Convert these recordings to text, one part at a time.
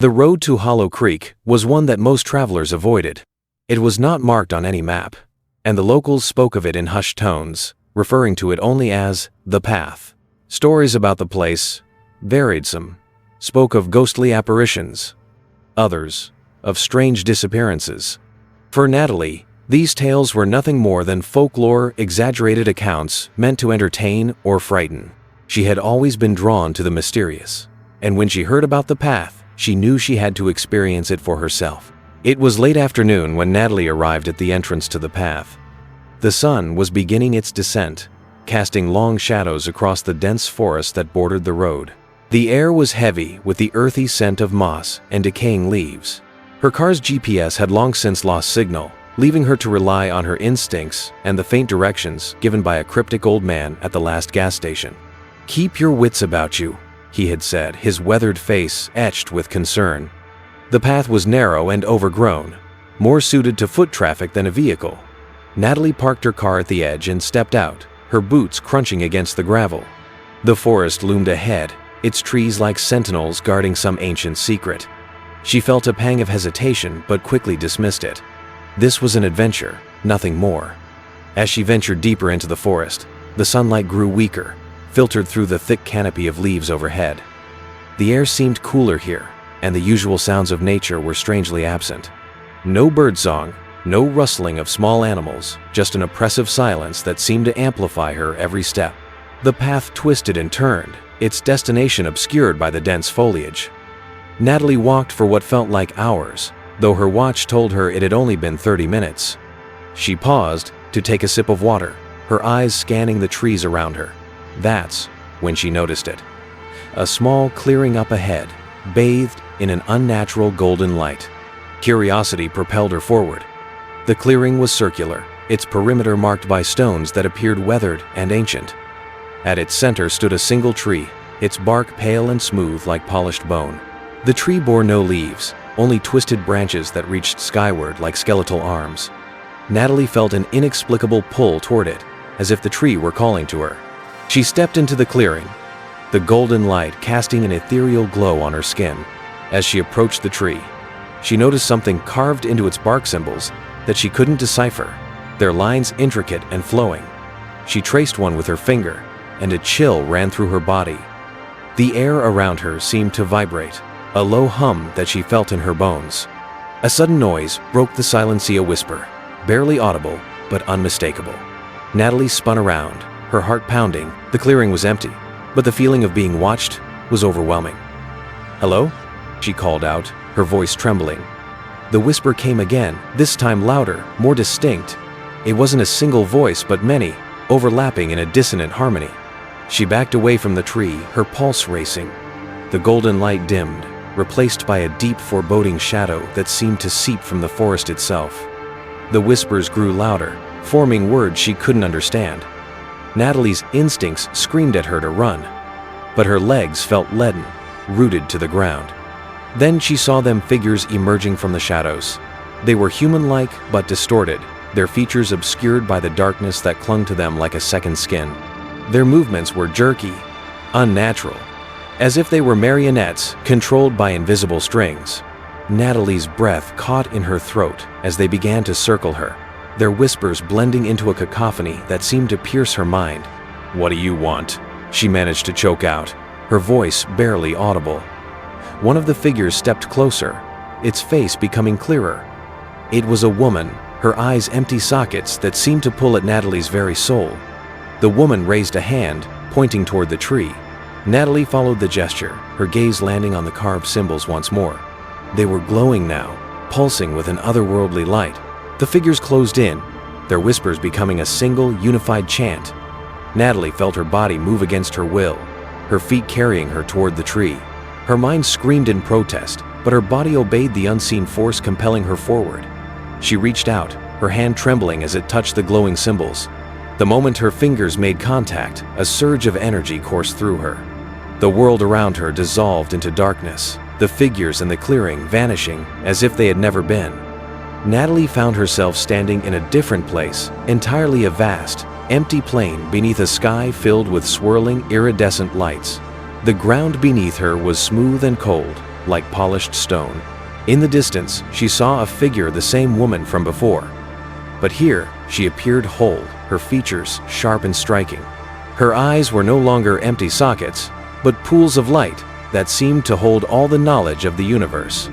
The road to Hollow Creek was one that most travelers avoided. It was not marked on any map, and the locals spoke of it in hushed tones, referring to it only as the path. Stories about the place varied some. Spoke of ghostly apparitions, others of strange disappearances. For Natalie, these tales were nothing more than folklore, exaggerated accounts meant to entertain or frighten. She had always been drawn to the mysterious, and when she heard about the path, she knew she had to experience it for herself. It was late afternoon when Natalie arrived at the entrance to the path. The sun was beginning its descent, casting long shadows across the dense forest that bordered the road. The air was heavy with the earthy scent of moss and decaying leaves. Her car's GPS had long since lost signal, leaving her to rely on her instincts and the faint directions given by a cryptic old man at the last gas station. "Keep your wits about you," he had said, his weathered face etched with concern. The path was narrow and overgrown, more suited to foot traffic than a vehicle. Natalie parked her car at the edge and stepped out, her boots crunching against the gravel. The forest loomed ahead, its trees like sentinels guarding some ancient secret. She felt a pang of hesitation but quickly dismissed it. This was an adventure, nothing more. As she ventured deeper into the forest, the sunlight grew weaker, filtered through the thick canopy of leaves overhead. The air seemed cooler here, and the usual sounds of nature were strangely absent. No birdsong, no rustling of small animals, just an oppressive silence that seemed to amplify her every step. The path twisted and turned, its destination obscured by the dense foliage. Natalie walked for what felt like hours, though her watch told her it had only been 30 minutes. She paused to take a sip of water, her eyes scanning the trees around her. That's when she noticed it. A small clearing up ahead, bathed in an unnatural golden light. Curiosity propelled her forward. The clearing was circular, its perimeter marked by stones that appeared weathered and ancient. At its center stood a single tree, its bark pale and smooth like polished bone. The tree bore no leaves, only twisted branches that reached skyward like skeletal arms. Natalie felt an inexplicable pull toward it, as if the tree were calling to her. She stepped into the clearing, the golden light casting an ethereal glow on her skin. As she approached the tree, she noticed something carved into its bark symbols that she couldn't decipher, their lines intricate and flowing. She traced one with her finger, and a chill ran through her body. The air around her seemed to vibrate, a low hum that she felt in her bones. A sudden noise broke the silence, a whisper, barely audible but unmistakable. Natalie spun around, her heart pounding. The clearing was empty, but the feeling of being watched was overwhelming. "Hello?" she called out, her voice trembling. The whisper came again, this time louder, more distinct. It wasn't a single voice, but many, overlapping in a dissonant harmony. She backed away from the tree, her pulse racing. The golden light dimmed, replaced by a deep, foreboding shadow that seemed to seep from the forest itself. The whispers grew louder, forming words she couldn't understand. Natalie's instincts screamed at her to run, but her legs felt leaden, rooted to the ground. Then she saw them figures emerging from the shadows. They were human-like but distorted, their features obscured by the darkness that clung to them like a second skin. Their movements were jerky, unnatural, as if they were marionettes controlled by invisible strings. Natalie's breath caught in her throat as they began to circle her, their whispers blending into a cacophony that seemed to pierce her mind. "What do you want?" she managed to choke out, her voice barely audible. One of the figures stepped closer, its face becoming clearer. It was a woman, her eyes empty sockets that seemed to pull at Natalie's very soul. The woman raised a hand, pointing toward the tree. Natalie followed the gesture, her gaze landing on the carved symbols once more. They were glowing now, pulsing with an otherworldly light. The figures closed in, their whispers becoming a single, unified chant. Natalie felt her body move against her will, her feet carrying her toward the tree. Her mind screamed in protest, but her body obeyed the unseen force compelling her forward. She reached out, her hand trembling as it touched the glowing symbols. The moment her fingers made contact, a surge of energy coursed through her. The world around her dissolved into darkness, the figures in the clearing vanishing as if they had never been. Natalie found herself standing in a different place, entirely a vast, empty plain beneath a sky filled with swirling, iridescent lights. The ground beneath her was smooth and cold, like polished stone. In the distance, she saw a figure, the same woman from before. But here, she appeared whole, her features sharp and striking. Her eyes were no longer empty sockets, but pools of light that seemed to hold all the knowledge of the universe.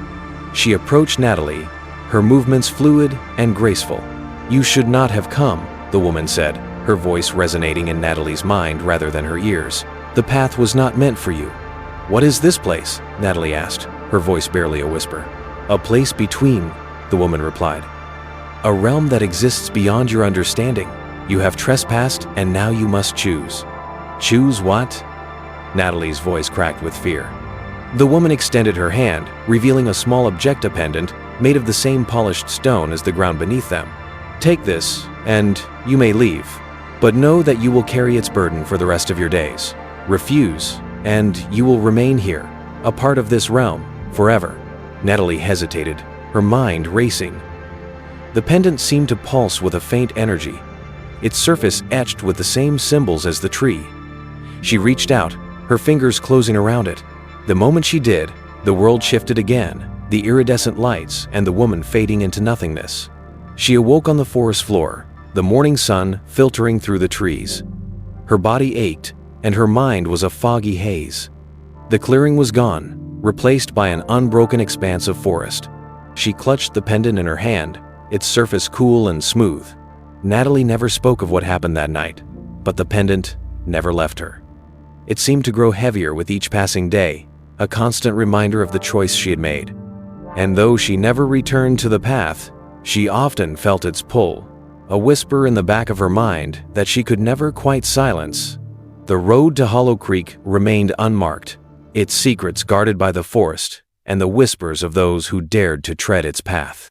She approached Natalie, her movements fluid and graceful. "You should not have come," the woman said, her voice resonating in Natalie's mind rather than her ears. "The path was not meant for you." "What is this place?" Natalie asked, her voice barely a whisper. "A place between," the woman replied. "A realm that exists beyond your understanding. You have trespassed, and now you must choose." "Choose what?" Natalie's voice cracked with fear. The woman extended her hand, revealing a small objecta pendant made of the same polished stone as the ground beneath them. "Take this, and you may leave. But know that you will carry its burden for the rest of your days. Refuse, and you will remain here, a part of this realm, forever." Natalie hesitated, her mind racing. The pendant seemed to pulse with a faint energy, its surface etched with the same symbols as the tree. She reached out, her fingers closing around it. The moment she did, the world shifted again, the iridescent lights and the woman fading into nothingness. She awoke on the forest floor, the morning sun filtering through the trees. Her body ached, and her mind was a foggy haze. The clearing was gone, replaced by an unbroken expanse of forest. She clutched the pendant in her hand, its surface cool and smooth. Natalie never spoke of what happened that night, but the pendant never left her. It seemed to grow heavier with each passing day, a constant reminder of the choice she had made. And though she never returned to the path, she often felt its pull, a whisper in the back of her mind that she could never quite silence. The road to Hollow Creek remained unmarked, its secrets guarded by the forest and the whispers of those who dared to tread its path.